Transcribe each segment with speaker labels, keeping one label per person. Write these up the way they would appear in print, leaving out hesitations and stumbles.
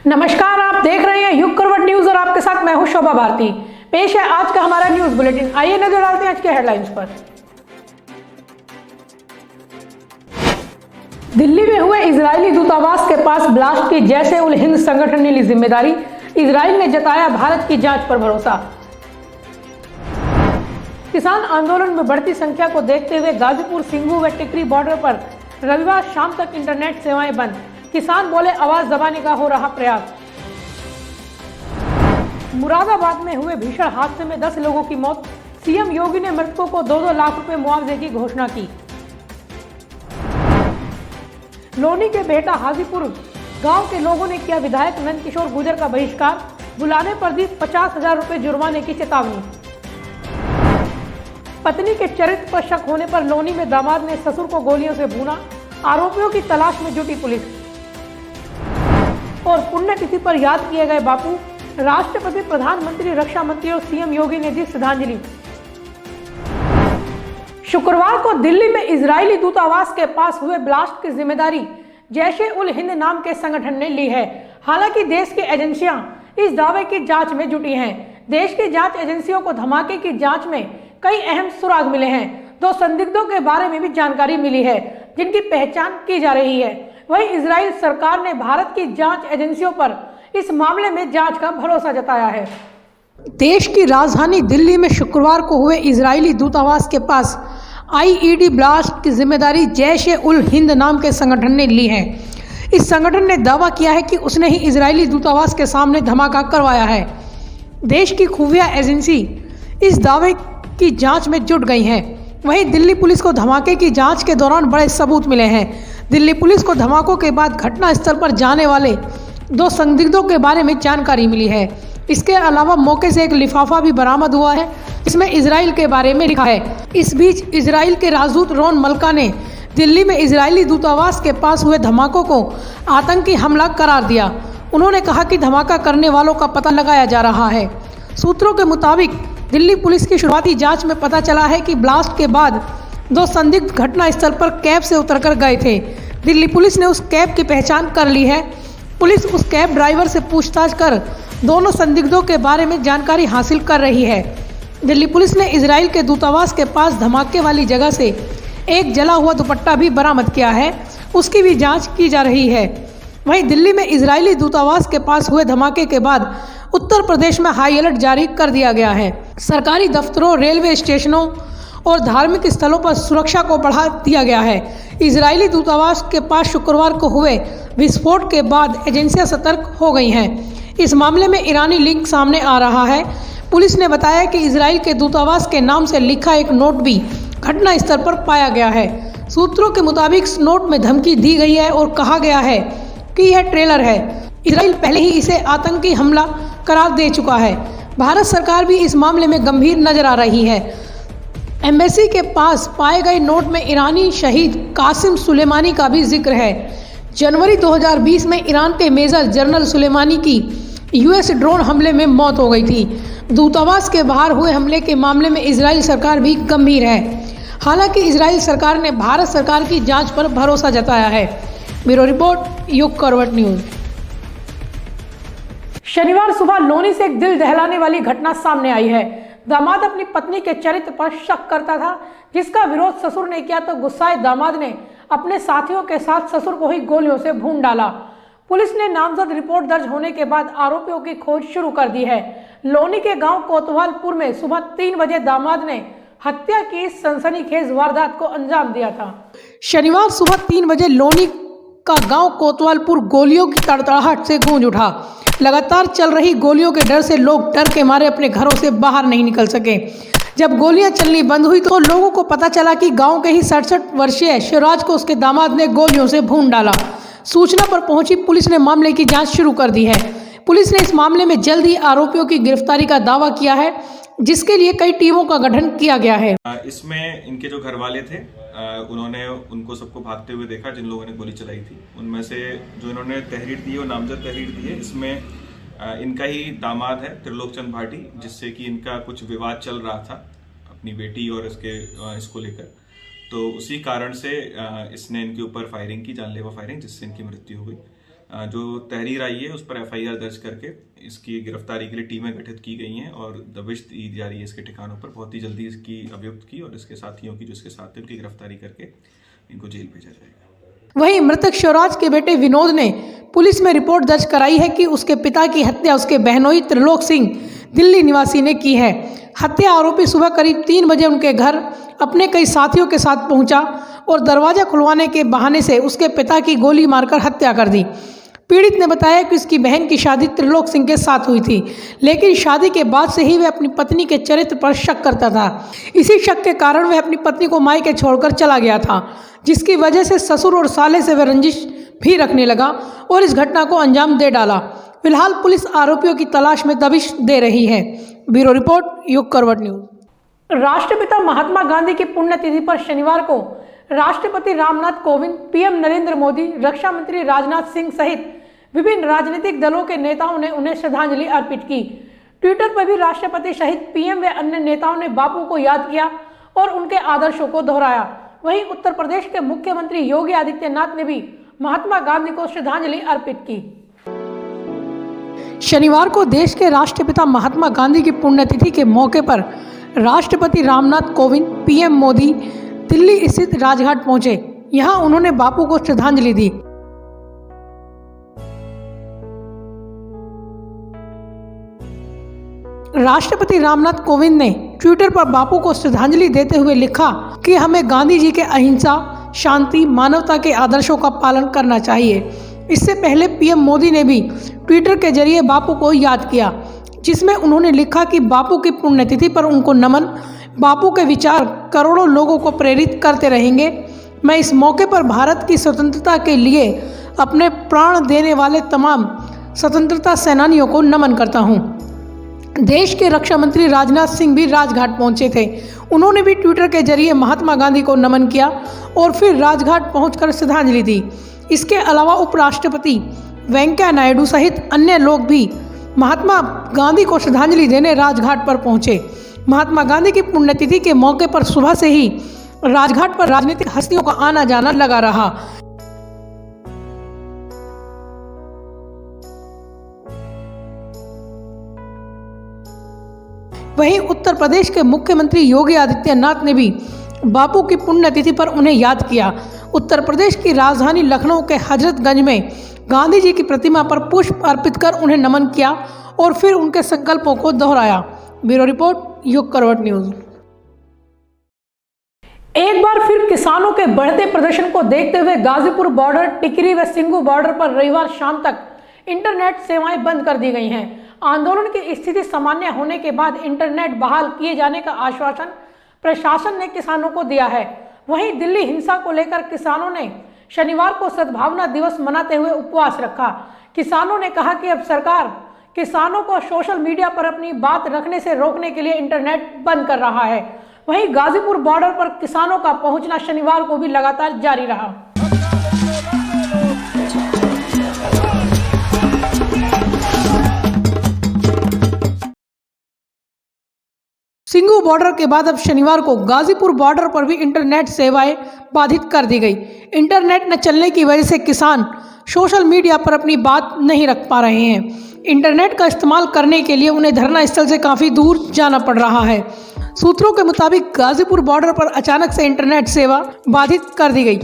Speaker 1: नमस्कार, आप देख रहे हैं युग करवट न्यूज और आपके साथ मैं हूं शोभा भारती। पेश है आज का हमारा न्यूज बुलेटिन। आइए नजर डालते हैं आज के हेडलाइंस पर। दिल्ली में हुए इजरायली दूतावास के पास ब्लास्ट की जैश उल हिंद संगठन ने ली जिम्मेदारी। इजराइल ने जताया भारत की जांच पर भरोसा। किसान आंदोलन में बढ़ती संख्या को देखते हुए गाजीपुर, सिंघू व टिकरी बॉर्डर पर रविवार शाम तक इंटरनेट सेवाएं बंद। किसान बोले आवाज दबाने का हो रहा प्रयास। मुरादाबाद में हुए भीषण हादसे में 10 लोगों की मौत। सीएम योगी ने मृतकों को 2-2 लाख रुपए मुआवजे की घोषणा की। लोनी के बेटा हाजीपुर गांव के लोगों ने किया विधायक नंदकिशोर गुर्जर का बहिष्कार। बुलाने पर दी 50,000 रुपए जुर्माने की चेतावनी। पत्नी के चरित्र पर शक होने पर लोनी में दामाद ने ससुर को गोलियों से भूना। आरोपियों की तलाश में जुटी पुलिस। और पुण्यतिथि पर याद किए गए बापू, राष्ट्रपति, प्रधानमंत्री, रक्षा मंत्री और सीएम योगी ने दी श्रद्धांजलि। शुक्रवार को दिल्ली में इजरायली दूतावास के पास हुए ब्लास्ट की जिम्मेदारी जैश उल हिंद नाम के संगठन ने ली है। हालांकि देश की एजेंसियां इस दावे की जांच में जुटी हैं। देश की जांच एजेंसियों को धमाके की जांच में कई अहम सुराग मिले हैं। 2 संदिग्धों के बारे में भी जानकारी मिली है जिनकी पहचान की जा रही है। वहीं इजराइल सरकार ने भारत की जांच एजेंसियों पर इस मामले में जांच का भरोसा जताया है। देश की राजधानी दिल्ली में शुक्रवार को हुए इजरायली दूतावास के पास आईईडी ब्लास्ट की जिम्मेदारी जैश उल हिंद नाम के संगठन ने ली है। इस संगठन ने दावा किया है कि उसने ही इजरायली दूतावास के सामने धमाका करवाया है। देश की खुफिया एजेंसी इस दावे की जांच में जुट गई है। वहीं दिल्ली पुलिस को धमाके की जांच के दौरान बड़े सबूत मिले हैं। दिल्ली पुलिस को धमाकों के बाद घटना स्थल पर जाने वाले 2 संदिग्धों के बारे में जानकारी मिली है। इसके अलावा मौके से एक लिफाफा भी बरामद हुआ है, इसमें इजराइल के बारे में लिखा है। इस बीच इजराइल के राजदूत रोन मल्का ने दिल्ली में इजरायली दूतावास के पास हुए धमाकों को आतंकी हमला करार दिया। उन्होंने कहा कि धमाका करने वालों का पता लगाया जा रहा है। सूत्रों के मुताबिक दिल्ली पुलिस की शुरुआती जांच में पता चला है कि ब्लास्ट के बाद 2 संदिग्ध घटना स्थल पर कैब से उतरकर गए थे। दिल्ली पुलिस ने उस कैब की पहचान कर ली है। पुलिस उस कैब ड्राइवर से पूछताछ कर दोनों संदिग्धों के बारे में जानकारी हासिल कर रही है। दिल्ली पुलिस ने इजराइल के दूतावास के पास धमाके वाली जगह से एक जला हुआ दुपट्टा भी बरामद किया है, उसकी भी जांच की जा रही है। वहीं दिल्ली में इजरायली दूतावास के पास हुए धमाके के बाद उत्तर प्रदेश में हाई अलर्ट जारी कर दिया गया है। सरकारी दफ्तरों, रेलवे स्टेशनों और धार्मिक स्थलों पर सुरक्षा को बढ़ा दिया गया है। इजरायली दूतावास के पास शुक्रवार को हुए विस्फोट के बाद एजेंसियां सतर्क हो गई हैं। इस मामले में ईरानी लिंक सामने आ रहा है। पुलिस ने बताया कि इजराइल के दूतावास के नाम से लिखा एक नोट भी घटना स्थल पर पाया गया है। सूत्रों के मुताबिक इस नोट में धमकी दी गई है और कहा गया है कि यह ट्रेलर है। इजराइल पहले ही इसे आतंकी हमला करार दे चुका है। भारत सरकार भी इस मामले में गंभीर नजर आ रही है। एम्बेसी के पास पाए गए नोट में ईरानी शहीद कासिम सुलेमानी का भी जिक्र है। जनवरी 2020 में ईरान के मेजर जनरल सुलेमानी की यूएस ड्रोन हमले में मौत हो गई थी। दूतावास के बाहर हुए हमले के मामले में इजराइल सरकार भी गंभीर है। हालांकि इजराइल सरकार ने भारत सरकार की जांच पर भरोसा जताया है। ब्यूरो रिपोर्ट, युग करवट न्यूज। शनिवार सुबह लोनी से एक दिल दहलाने वाली घटना सामने आई है। दामाद अपनी पत्नी के चरित्र पर शक करता था, जिसका विरोध ससुर ने किया तो गुस्साए दामाद ने अपने साथियों के साथ ससुर को ही गोलियों से भून डाला। पुलिस ने नामजद रिपोर्ट दर्ज होने के बाद आरोपियों की खोज शुरू कर दी है। लोनी के गांव कोतवालपुर में सुबह 3 बजे दामाद ने हत्या की इस सनसनीखेज वारदात को अंजाम दिया था। शनिवार सुबह 3 बजे लोनी का गांव कोतवालपुर गोलियों की तड़तड़ाहट से गूंज उठा। लगातार चल रही गोलियों के डर से लोग डर के मारे अपने घरों से बाहर नहीं निकल सके। जब गोलियां चलनी बंद हुई तो लोगों को पता चला कि गांव के ही 67 वर्षीय शिवराज को उसके दामाद ने गोलियों से भून डाला। सूचना पर पहुंची पुलिस ने मामले की जांच शुरू कर दी है। पुलिस ने इस मामले में जल्द ही आरोपियों की गिरफ्तारी का दावा किया है, जिसके लिए कई टीमों का गठन किया गया है।
Speaker 2: इसमें इनके जो घर वाले थे उन्होंने उनको सबको भागते हुए देखा जिन लोगों ने गोली चलाई थी। उनमें से जो इन्होंने तहरीर दी है वो नामजद तहरीर दी है। इसमें इनका ही दामाद है त्रिलोक चंद भाटी, जिससे कि इनका कुछ विवाद चल रहा था अपनी बेटी और इसको लेकर। तो उसी कारण से इसने इनके ऊपर फायरिंग की, जानलेवा फायरिंग, जिससे इनकी मृत्यु हो गई। जो तहरीर आई है उस पर FIR दर्ज करके इसकी गिरफ्तारी के लिए टीमें गठित की गई हैं और दबिश दी जा रही है इसके ठिकानों पर। बहुत ही जल्दी इसकी अभियुक्त की और इसके साथियों की जो इसके साथ थे उनकी गिरफ्तारी करके इनको जेल भेजा जाएगा।
Speaker 1: वहीं मृतक शिवराज के बेटे विनोद ने पुलिस में रिपोर्ट दर्ज कराई है कि उसके पिता की हत्या उसके बहनोई त्रिलोक सिंह दिल्ली निवासी ने की है। हत्या आरोपी सुबह करीब 3 बजे उनके घर अपने कई साथियों के साथ पहुंचा और दरवाजा खुलवाने के बहाने से उसके पिता की गोली मारकर हत्या कर दी। पीड़ित ने बताया कि उसकी बहन की शादी त्रिलोक सिंह के साथ हुई थी, लेकिन शादी के बाद से ही वह अपनी पत्नी के चरित्र पर शक करता था। इसी शक के कारण वह अपनी पत्नी को मायके छोड़कर चला गया था, जिसकी वजह से ससुर और साले से वह रंजिश भी रखने लगा और इस घटना को अंजाम दे डाला। फिलहाल पुलिस आरोपियों की तलाश में दबिश दे रही है। ब्यूरो रिपोर्ट, युग करवट न्यूज। राष्ट्रपिता महात्मा गांधी की पुण्यतिथि पर शनिवार को राष्ट्रपति रामनाथ कोविंद, PM नरेंद्र मोदी, रक्षा मंत्री राजनाथ सिंह सहित विभिन्न राजनीतिक दलों के नेताओं ने उन्हें श्रद्धांजलि अर्पित की। ट्विटर पर भी राष्ट्रपति सहित PM व अन्य नेताओं ने बापू को याद किया और उनके आदर्शों को दोहराया। वहीं उत्तर प्रदेश के मुख्यमंत्री योगी आदित्यनाथ ने भी महात्मा गांधी को श्रद्धांजलि अर्पित की। शनिवार को देश के राष्ट्रपिता महात्मा गांधी की पुण्यतिथि के मौके पर राष्ट्रपति रामनाथ कोविंद, PM मोदी दिल्ली स्थित राजघाट पहुंचे। यहां उन्होंने बापू को श्रद्धांजलि दी। राष्ट्रपति रामनाथ कोविंद ने ट्विटर पर बापू को श्रद्धांजलि देते हुए लिखा कि हमें गांधी जी के अहिंसा, शांति, मानवता के आदर्शों का पालन करना चाहिए। इससे पहले PM मोदी ने भी ट्विटर के जरिए बापू को याद किया, जिसमें उन्होंने लिखा कि बापू की पुण्यतिथि पर उनको नमन। बापू के विचार करोड़ों लोगों को प्रेरित करते रहेंगे। मैं इस मौके पर भारत की स्वतंत्रता के लिए अपने प्राण देने वाले तमाम स्वतंत्रता सेनानियों को नमन करता हूँ। देश के रक्षा मंत्री राजनाथ सिंह भी राजघाट पहुंचे थे। उन्होंने भी ट्विटर के जरिए महात्मा गांधी को नमन किया और फिर राजघाट पहुंचकर श्रद्धांजलि दी। इसके अलावा उपराष्ट्रपति वेंकैया नायडू सहित अन्य लोग भी महात्मा गांधी को श्रद्धांजलि देने राजघाट पर पहुंचे। महात्मा गांधी की पुण्यतिथि के मौके पर सुबह से ही राजघाट पर राजनीतिक हस्तियों का आना जाना लगा रहा। वहीं उत्तर प्रदेश के मुख्यमंत्री योगी आदित्यनाथ ने भी बापू की पुण्यतिथि पर उन्हें याद किया। उत्तर प्रदेश की राजधानी लखनऊ के हजरतगंज में गांधी जी की प्रतिमा पर पुष्प अर्पित कर उन्हें नमन किया और फिर उनके संकल्पों को दोहराया। ब्यूरो रिपोर्ट, युग करवट न्यूज। एक बार फिर किसानों के बढ़ते प्रदर्शन को देखते हुए गाजीपुर बॉर्डर, टिकरी व सिंगू बॉर्डर पर रविवार शाम तक इंटरनेट सेवाएं बंद कर दी गई हैं। आंदोलन की स्थिति सामान्य होने के बाद इंटरनेट बहाल किए जाने का आश्वासन प्रशासन ने किसानों को दिया है। वहीं दिल्ली हिंसा को लेकर किसानों ने शनिवार को सद्भावना दिवस मनाते हुए उपवास रखा। किसानों ने कहा कि अब सरकार किसानों को सोशल मीडिया पर अपनी बात रखने से रोकने के लिए इंटरनेट बंद कर रहा है। वहीं गाजीपुर बॉर्डर पर किसानों का पहुंचना शनिवार को भी लगातार जारी रहा। सिंगू बॉर्डर के बाद अब शनिवार को गाजीपुर बॉर्डर पर भी इंटरनेट सेवाएं बाधित कर दी गई। इंटरनेट न चलने की वजह से किसान सोशल मीडिया पर अपनी बात नहीं रख पा रहे हैं। इंटरनेट का इस्तेमाल करने के लिए उन्हें धरना स्थल से काफ़ी दूर जाना पड़ रहा है। सूत्रों के मुताबिक गाजीपुर बॉर्डर पर अचानक से इंटरनेट सेवा बाधित कर दी गई।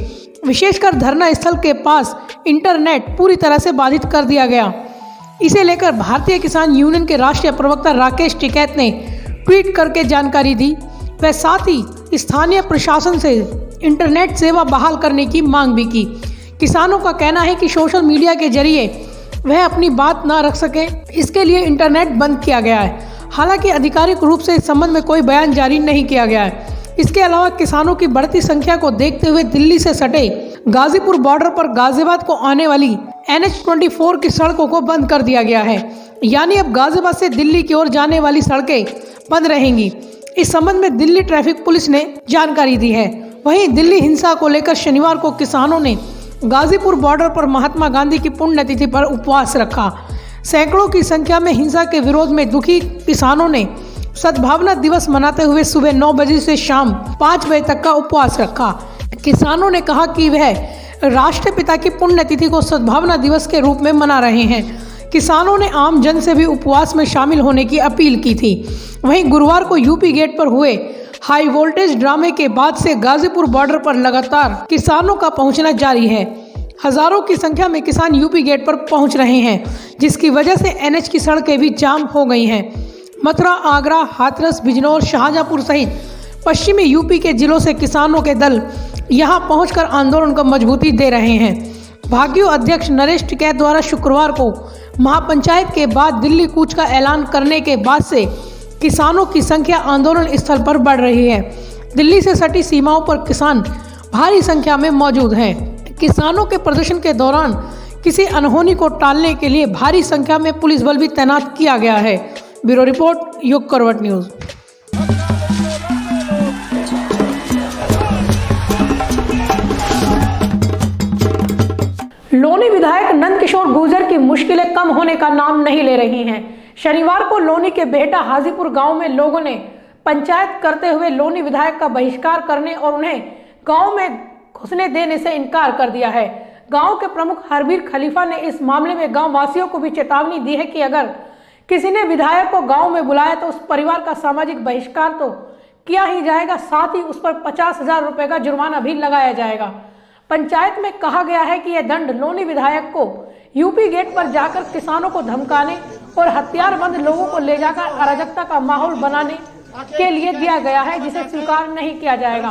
Speaker 1: विशेषकर धरना स्थल के पास इंटरनेट पूरी तरह से बाधित कर दिया गया। इसे लेकर भारतीय किसान यूनियन के राष्ट्रीय प्रवक्ता राकेश टिकैत ने ट्वीट करके जानकारी दी। वह साथ ही स्थानीय प्रशासन से इंटरनेट सेवा बहाल करने की मांग भी की। किसानों का कहना है कि सोशल मीडिया के जरिए वह अपनी बात ना रख सके, इसके लिए इंटरनेट बंद किया गया है। हालांकि आधिकारिक रूप से इस संबंध में कोई बयान जारी नहीं किया गया है। इसके अलावा किसानों की बढ़ती संख्या को देखते हुए दिल्ली से सटे गाजीपुर बॉर्डर पर गाजियाबाद को आने वाली NH-24 की सड़कों को बंद कर दिया गया है। यानी अब गाजियाबाद से दिल्ली की ओर जाने वाली सड़कें बंद रहेंगी। इस संबंध में दिल्ली ट्रैफिक पुलिस ने जानकारी दी है। वहीं दिल्ली हिंसा को लेकर शनिवार को किसानों ने गाजीपुर बॉर्डर पर महात्मा गांधी की पुण्यतिथि पर उपवास रखा। सैकड़ों की संख्या में हिंसा के विरोध में दुखी किसानों ने सद्भावना दिवस मनाते हुए सुबह 9 बजे से शाम 5 बजे तक का उपवास रखा। किसानों ने कहा कि वह राष्ट्रपिता की पुण्यतिथि को सद्भावना दिवस के रूप में मना रहे हैं। किसानों ने आम जन से भी उपवास में शामिल होने की अपील की थी। वहीं गुरुवार को यूपी गेट पर हुए हाई वोल्टेज ड्रामे के बाद से गाजीपुर बॉर्डर पर लगातार किसानों का पहुंचना जारी है। हजारों की संख्या में किसान यूपी गेट पर पहुंच रहे हैं, जिसकी वजह से एनएच की सड़कें भी जाम हो गई हैं। मथुरा, आगरा, हाथरस, बिजनौर, शाहजहांपुर सहित पश्चिमी यूपी के जिलों से किसानों के दल यहां पहुंचकर आंदोलन को मजबूती दे रहे हैं। भाकियू अध्यक्ष नरेश टिकैत द्वारा शुक्रवार को महापंचायत के बाद दिल्ली कूच का ऐलान करने के बाद से किसानों की संख्या आंदोलन स्थल पर बढ़ रही है। दिल्ली से सटी सीमाओं पर किसान भारी संख्या में मौजूद हैं। किसानों के प्रदर्शन के दौरान किसी अनहोनी को टालने के लिए भारी संख्या में पुलिस बल भी तैनात किया गया है। ब्यूरो रिपोर्ट, युग करवट न्यूज। लोनी विधायक नंदकिशोर गुर्जर की मुश्किलें कम होने का नाम नहीं ले रही हैं। शनिवार को लोनी के बेहटा हाजीपुर गांव में लोगों ने पंचायत करते हुए लोनी विधायक का बहिष्कार करने और उन्हें गांव में घुसने देने से इनकार कर दिया है। गांव के प्रमुख हरबीर खलीफा ने इस मामले में गांव वासियों को भी चेतावनी दी है कि अगर किसी ने विधायक को गांव में बुलाया तो उस परिवार का सामाजिक बहिष्कार तो किया ही जाएगा, साथ ही उस पर 50,000 रुपए का जुर्माना भी लगाया जाएगा। पंचायत में कहा गया है कि यह दंड लोनी विधायक को यूपी गेट पर जाकर किसानों को धमकाने और हथियारबंद लोगों को ले जाकर अराजकता का माहौल बनाने के लिए दिया गया है, जिसे स्वीकार नहीं किया जाएगा।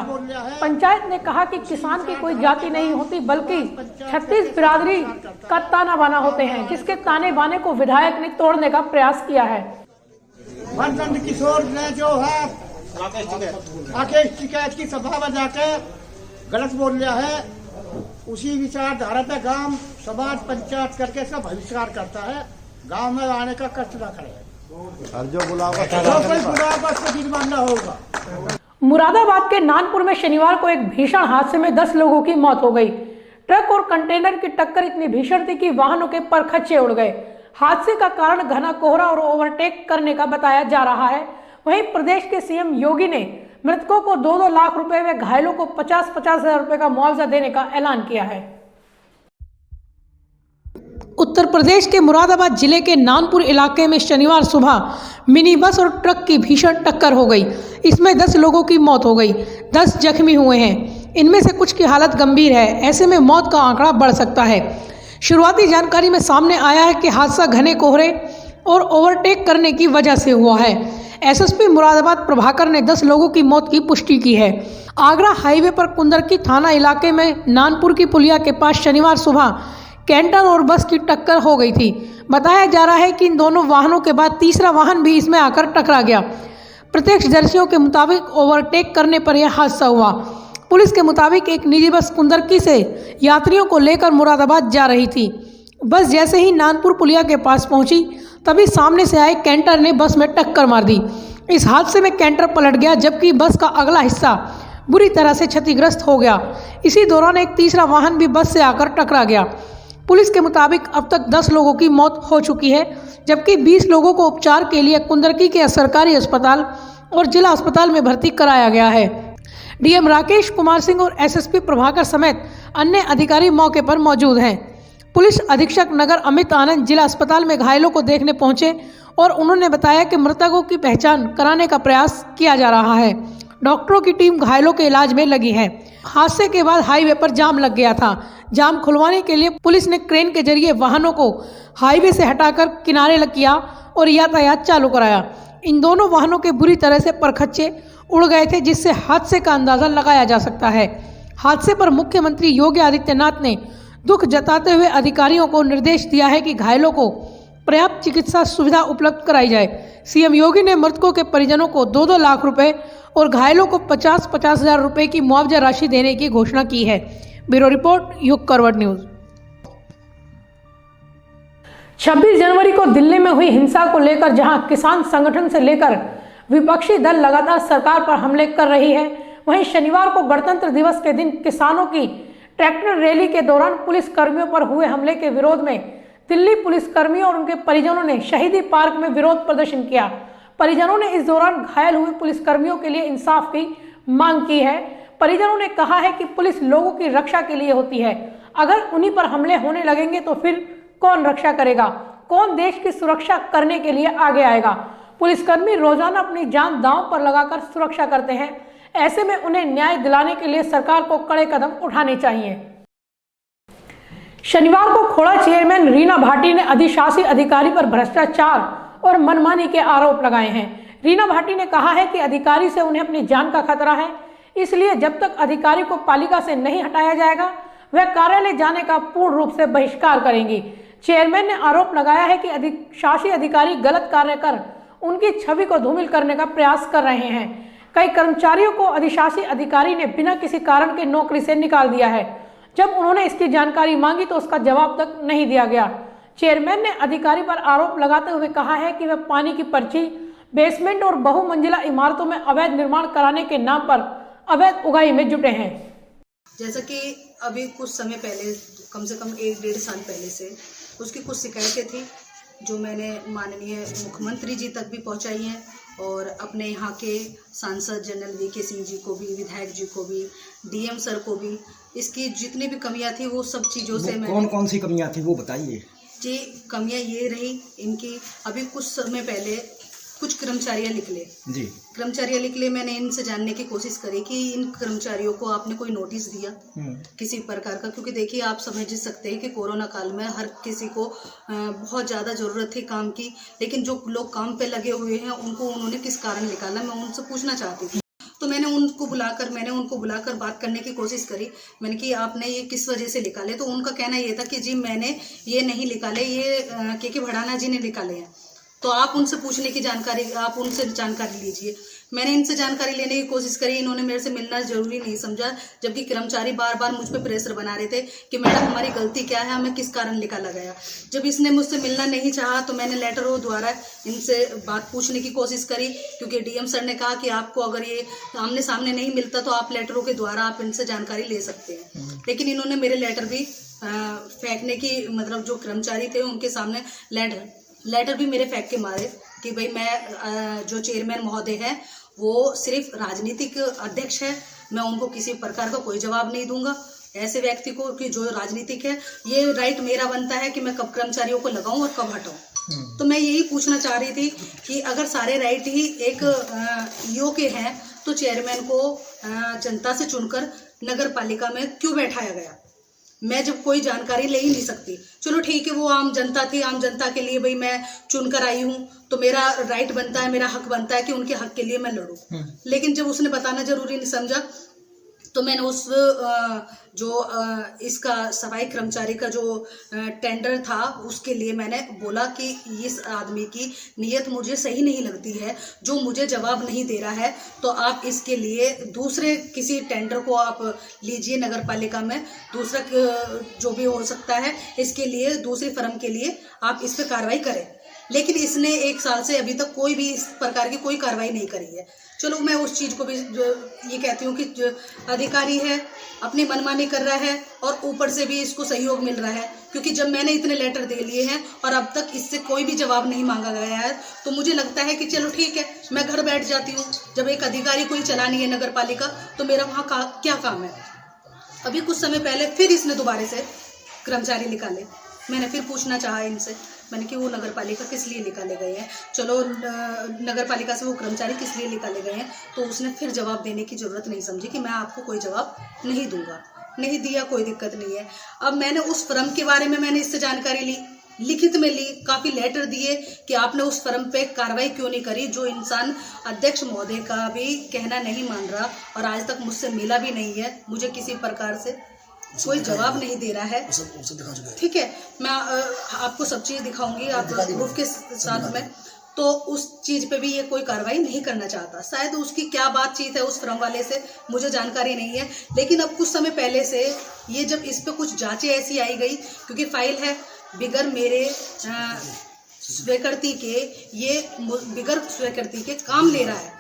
Speaker 1: पंचायत ने कहा कि किसान की कोई जाति नहीं होती, बल्कि 36 बिरादरी का ताना बाना होते हैं, जिसके ताने बाने को विधायक ने तोड़ने का प्रयास किया है।
Speaker 3: नंदकिशोर ने जो है राकेश टिकैत की सभा में जाकर गलत बोल लिया है, उसी विचारधारा पे गांव समाज पंचायत करके सब बहिष्कार करता है। गांव में आने का कष्ट न करे और जो बुलावा जुर्माना होगा।
Speaker 1: मुरादाबाद के नानपुर में शनिवार को एक भीषण हादसे में 10 लोगों की मौत हो गई। ट्रक और कंटेनर की टक्कर इतनी भीषण थी कि वाहनों के परखच्चे उड़ गए। हादसे का कारण घना कोहरा और ओवरटेक करने का बताया जा रहा है। वहीं प्रदेश के सीएम योगी ने मृतकों को 2-2 लाख रुपए व घायलों को 50-50 हजार रुपए का मुआवजा देने का ऐलान किया है। उत्तर प्रदेश के मुरादाबाद जिले के नानपुर इलाके में शनिवार सुबह मिनी बस और ट्रक की भीषण टक्कर हो गई। इसमें 10 लोगों की मौत हो गई, 10 जख्मी हुए हैं। इनमें से कुछ की हालत गंभीर है। ऐसे में मौत का आंकड़ा बढ़ सकता है। शुरुआती जानकारी में सामने आया है कि हादसा घने कोहरे और ओवरटेक करने की वजह से हुआ है। एसएसपी मुरादाबाद प्रभाकर ने 10 लोगों की मौत की पुष्टि की है। आगरा हाईवे पर कुंदरकी थाना इलाके में नानपुर की पुलिया के पास शनिवार सुबह कैंटर और बस की टक्कर हो गई थी। बताया जा रहा है कि इन दोनों वाहनों के बाद तीसरा वाहन भी इसमें आकर टकरा गया। प्रत्यक्षदर्शियों के मुताबिक ओवरटेक करने पर यह हादसा हुआ। पुलिस के मुताबिक एक निजी बस कुंदरकी से यात्रियों को लेकर मुरादाबाद जा रही थी। बस जैसे ही नानपुर पुलिया के पास पहुंची, तभी सामने से आए कैंटर ने बस में टक्कर मार दी। इस हादसे में कैंटर पलट गया, जबकि बस का अगला हिस्सा बुरी तरह से क्षतिग्रस्त हो गया। इसी दौरान एक तीसरा वाहन भी बस से आकर टकरा गया। पुलिस के मुताबिक अब तक 10 लोगों की मौत हो चुकी है, जबकि 20 लोगों को उपचार के लिए कुंदरकी के सरकारी अस्पताल और जिला अस्पताल में भर्ती कराया गया है। डीएम राकेश कुमार सिंह और एसएसपी प्रभाकर समेत अन्य अधिकारी मौके पर मौजूद हैं। पुलिस अधीक्षक नगर अमित आनंद जिला अस्पताल में घायलों को देखने पहुंचे और उन्होंने बताया कि मृतकों की पहचान कराने का प्रयास किया जा रहा है। डॉक्टरों की टीम घायलों के इलाज में लगी है। हादसे के बाद हाईवे पर जाम लग गया था। जाम खुलवाने के लिए पुलिस ने क्रेन के जरिए वाहनों को हाईवे से हटाकर किनारे किया और यातायात चालू कराया। इन दोनों वाहनों के बुरी तरह से परखच्चे उड़ गए थे, जिससे हादसे का अंदाजा लगाया जा सकता है। हादसे पर मुख्यमंत्री योगी आदित्यनाथ ने दुख जताते हुए अधिकारियों को निर्देश दिया है कि घायलों को पर्याप्त चिकित्सा सुविधा उपलब्ध कराई जाए। सीएम योगी ने मृतकों के परिजनों को 2-2 लाख रुपए और घायलों को 50-50 हजार रुपए की मुआवजा राशि देने की घोषणा की है। ब्यूरो रिपोर्ट, युग करवट न्यूज। 26 जनवरी को दिल्ली में हुई हिंसा को लेकर जहां किसान संगठन से लेकर विपक्षी दल लगातार सरकार पर हमले कर रही है, वहीं शनिवार को गणतंत्र दिवस के दिन किसानों की ट्रैक्टर रैली के दौरान पुलिस कर्मियों पर हुए हमले के विरोध में दिल्ली पुलिस कर्मियों और उनके परिजनों ने शहीदी पार्क में विरोध प्रदर्शन किया। परिजनों ने इस दौरान घायल हुए पुलिस कर्मियों के लिए इंसाफ की मांग की है। परिजनों ने कहा है कि पुलिस लोगों की रक्षा के लिए होती है। अगर उन्हीं पर हमले होने लगेंगे तो फिर कौन रक्षा करेगा? कौन देश की सुरक्षा करने के लिए आगे आएगा? पुलिसकर्मी रोजाना अपनी जान दांव पर लगाकर सुरक्षा करते हैं। ऐसे में उन्हें न्याय दिलाने के लिए सरकार को कड़े कदम उठाने चाहिए। शनिवार को खोड़ा चेयरमैन रीना भाटी ने अधिशासी अधिकारी पर भ्रष्टाचार और मनमानी के आरोप लगाए हैं। रीना भाटी ने कहा है कि अधिकारी से उन्हें अपनी जान का खतरा है, इसलिए जब तक अधिकारी को पालिका से नहीं हटाया जाएगा वह कार्यालय जाने का पूर्ण रूप से बहिष्कार करेंगी। चेयरमैन ने आरोप लगाया है कि अधिशासी अधिकारी गलत कार्य कर उनकी छवि को धूमिल करने का प्रयास कर रहे हैं। कई कर्मचारियों को अधिशासी अधिकारी ने बिना किसी कारण के नौकरी से निकाल दिया है। जब उन्होंने इसकी जानकारी मांगी तो उसका जवाब तक नहीं दिया गया। चेयरमैन ने अधिकारी पर आरोप लगाते हुए कहा है कि वे पानी की पर्ची, बेसमेंट और बहुमंजिला इमारतों में अवैध निर्माण कराने के नाम पर अवैध उगाही में जुटे हैं।
Speaker 4: जैसा कि अभी कुछ समय पहले, कम से कम 1-1.5 साल पहले से उसकी कुछ शिकायतें थी जो मैंने माननीय मुख्यमंत्री जी तक भी पहुंचाई हैं और अपने यहाँ के सांसद जनरल वीके सिंह जी को भी, विधायक जी को भी, डीएम सर को भी। इसकी जितनी भी कमियां थी वो सब चीज़ों से मैं
Speaker 5: कौन कौन सी कमियां थी वो बताइए
Speaker 4: जी। कमियां ये रही इनकी, अभी कुछ समय पहले कुछ कर्मचारियां निकले जी, मैंने इनसे जानने की कोशिश करी कि इन कर्मचारियों को आपने कोई नोटिस दिया किसी प्रकार का? क्योंकि देखिए आप समझ सकते हैं कि कोरोना काल में हर किसी को बहुत ज़्यादा ज़रूरत थी काम की, लेकिन जो लोग काम पे लगे हुए हैं उनको उन्होंने किस कारण निकाला, मैं उनसे पूछना चाहती थी। तो मैंने उनको बुलाकर बात करने की कोशिश करी। मैंने कि आपने ये किस वजह से निकाले? तो उनका कहना ये था कि जी मैंने ये नहीं निकाले, ये के भड़ाना जी ने निकाले हैं, तो आप उनसे पूछने की जानकारी, आप उनसे जानकारी लीजिए। मैंने इनसे जानकारी लेने की कोशिश करी, इन्होंने मेरे से मिलना जरूरी नहीं समझा, जबकि कर्मचारी बार बार मुझ पर प्रेशर बना रहे थे कि मैडम हमारी गलती क्या है, हमें किस कारण निकाला गया। जब इसने मुझसे मिलना नहीं चाहा तो मैंने लेटरों द्वारा इनसे बात पूछने की कोशिश करी, क्योंकि डीएम सर ने कहा कि आपको अगर ये आमने सामने नहीं मिलता तो आप लेटरों के द्वारा आप इनसे जानकारी ले सकते हैं। लेकिन इन्होंने मेरे लेटर भी फेंकने की, मतलब जो कर्मचारी थे उनके सामने लेटर भी मेरे फेंक के मारे कि भाई मैं जो चेयरमैन महोदय है वो सिर्फ राजनीतिक अध्यक्ष है, मैं उनको किसी प्रकार का कोई जवाब नहीं दूंगा। ऐसे व्यक्ति को कि जो राजनीतिक है, ये राइट मेरा बनता है कि मैं कब कर्मचारियों को लगाऊं और कब हटाऊं। तो मैं यही पूछना चाह रही थी कि अगर सारे राइट ही एक ईओ के हैं तो चेयरमैन को जनता से चुनकर नगर पालिका में क्यों बैठाया गया? मैं जब कोई जानकारी ले ही नहीं सकती, चलो ठीक है वो आम जनता थी, आम जनता के लिए भाई मैं चुनकर आई हूँ तो मेरा राइट बनता है, मेरा हक बनता है कि उनके हक के लिए मैं लड़ूं। लेकिन जब उसने बताना जरूरी नहीं समझा तो मैंने उस इसका सफाई कर्मचारी का जो टेंडर था उसके लिए मैंने बोला कि इस आदमी की नीयत मुझे सही नहीं लगती है, जो मुझे जवाब नहीं दे रहा है, तो आप इसके लिए दूसरे किसी टेंडर को आप लीजिए नगर पालिका में, दूसरा जो भी हो सकता है इसके लिए दूसरी फर्म के लिए आप इस पर कार्रवाई करें। लेकिन इसने 1 साल से अभी तक कोई भी इस प्रकार की कोई कार्रवाई नहीं करी है। चलो मैं उस चीज़ को भी ये कहती हूँ कि जो अधिकारी है अपनी मनमानी कर रहा है और ऊपर से भी इसको सहयोग मिल रहा है, क्योंकि जब मैंने इतने लेटर दे लिए हैं और अब तक इससे कोई भी जवाब नहीं मांगा गया है तो मुझे लगता है कि चलो ठीक है मैं घर बैठ जाती हूँ। जब एक अधिकारी को ही चलानी है नगर पालिका तो मेरा वहाँ क्या काम है? अभी कुछ समय पहले फिर इसने दोबारा से कर्मचारी निकाले। मैंने फिर पूछना चाहा इनसे, मैंने कि वो नगर पालिका किस लिए निकाले गए हैं, चलो नगर पालिका से वो कर्मचारी किस लिए निकाले गए हैं, तो उसने फिर जवाब देने की ज़रूरत नहीं समझी कि मैं आपको कोई जवाब नहीं दूंगा। नहीं दिया, कोई दिक्कत नहीं है। अब मैंने उस फर्म के बारे में मैंने इससे जानकारी ली, लिखित में ली, काफ़ी लेटर दिए कि आपने उस फर्म पे कार्रवाई क्यों नहीं करी। जो इंसान अध्यक्ष महोदय का भी कहना नहीं मान रहा और आज तक मुझसे मिला भी नहीं है, मुझे किसी प्रकार से कोई जवाब नहीं दे रहा है। ठीक है, मैं आपको सब चीज़ दिखाऊंगी आप प्रूफ के साथ में। तो उस चीज़ पे भी ये कोई कार्रवाई नहीं करना चाहता। शायद उसकी क्या बातचीत है उस फर्म वाले से, मुझे जानकारी नहीं है। लेकिन अब कुछ समय पहले से ये जब इस पे कुछ जांचें ऐसी आई गई, क्योंकि फाइल है बिगर मेरे स्वीकृति के, ये बिगर स्वीकृति के काम ले रहा है,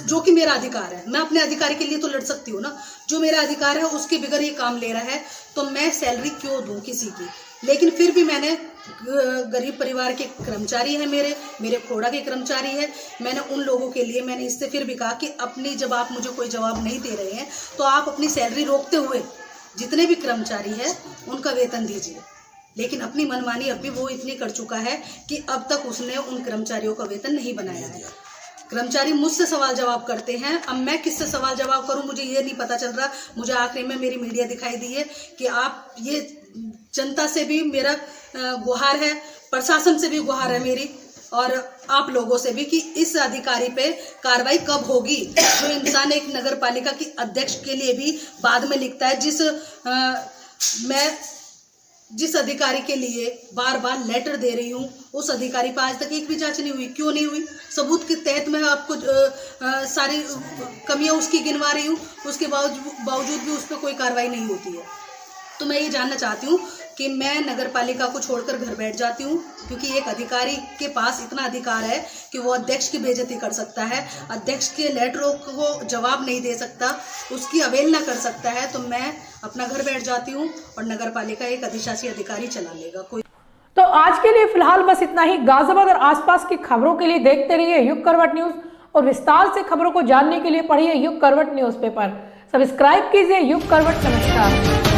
Speaker 4: जो कि मेरा अधिकार है। मैं अपने अधिकार के लिए तो लड़ सकती हूँ ना, जो मेरा अधिकार है उसके बिगर ये काम ले रहा है, तो मैं सैलरी क्यों दूं किसी की। लेकिन फिर भी मैंने गरीब परिवार के कर्मचारी है, मेरे खोड़ा के कर्मचारी है, मैंने उन लोगों के लिए मैंने इससे फिर भी कहा कि अपनी जब आप मुझे कोई जवाब नहीं दे रहे हैं तो आप अपनी सैलरी रोकते हुए जितने भी कर्मचारी है उनका वेतन दीजिए। लेकिन अपनी मनमानी अब भी वो इतनी कर चुका है कि अब तक उसने उन कर्मचारियों का वेतन नहीं बनाया है। कर्मचारी मुझसे सवाल जवाब करते हैं, अब मैं किससे सवाल जवाब करूं मुझे ये नहीं पता चल रहा। मुझे आखिरी में मेरी मीडिया दिखाई दी है कि आप ये जनता से भी मेरा गुहार है, प्रशासन से भी गुहार है मेरी, और आप लोगों से भी कि इस अधिकारी पे कार्रवाई कब होगी। जो इंसान एक नगर पालिका की अध्यक्ष के लिए भी बाद में लिखता है, मैं जिस अधिकारी के लिए बार बार लेटर दे रही हूँ उस अधिकारी पर आज तक एक भी जांच नहीं हुई। क्यों नहीं हुई? सबूत के तहत मैं आपको सारी कमियां उसकी गिनवा रही हूँ, उसके बावजूद भी उस पर कोई कार्रवाई नहीं होती है। तो मैं ये जानना चाहती हूँ कि मैं नगर पालिका को छोड़कर घर बैठ जाती हूँ, क्योंकि एक अधिकारी के पास इतना अधिकार है कि वो अध्यक्ष की बेइज्जती कर सकता है, अध्यक्ष के लेटरों को जवाब नहीं दे सकता, उसकी अवहेलना कर सकता है। तो मैं अपना घर बैठ जाती हूँ और नगर पालिका एक अधिशासी अधिकारी चला लेगा कोई।
Speaker 1: तो आज के लिए फिलहाल बस इतना ही। गाजियाबाद और आसपास की खबरों के लिए देखते रहिए युग करवट न्यूज, और विस्तार से खबरों को जानने के लिए पढ़िए युग करवट न्यूज़पेपर। सब्सक्राइब कीजिए युग करवट। नमस्कार।